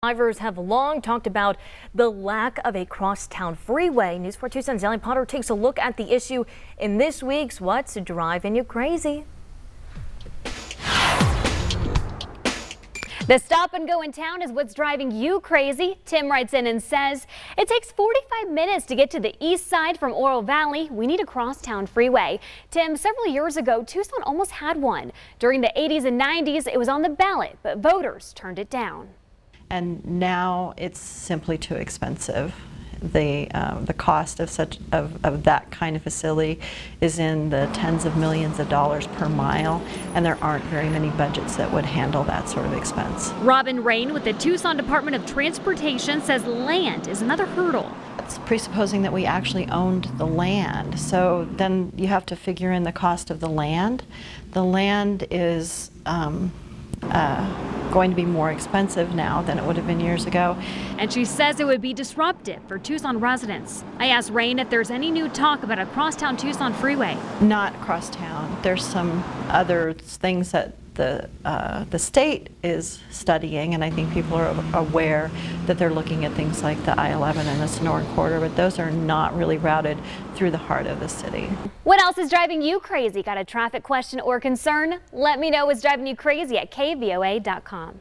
Drivers have long talked about the lack of a crosstown freeway. News 4 Tucson's Ellie Potter takes a look at the issue in this week's What's Driving You Crazy. The stop and go in town is what's driving you crazy. Tim writes in and says, it takes 45 minutes to get to the east side from Oro Valley. We need a crosstown freeway. Tim, several years ago, Tucson almost had one. During the 80s and 90s, it was on the ballot, but voters turned it down. And now it's simply too expensive. The cost of that kind of facility is in the tens of millions of dollars per mile, and there aren't very many budgets that would handle that sort of expense. Robin Rain with the Tucson Department of Transportation says land is another hurdle. It's presupposing that we actually owned the land, so then you have to figure in the cost of the land. The land is going to be more expensive now than it would have been years ago. And she says it would be disruptive for Tucson residents. I asked Rain if there's any new talk about a crosstown Tucson freeway. Not crosstown. There's some other things that the state is studying, and I think people are aware that they're looking at things like the I-11 and the Sonoran Corridor, but those are not really routed through the heart of the city. What else is driving you crazy? Got a traffic question or concern? Let me know what's driving you crazy at KVOA.com.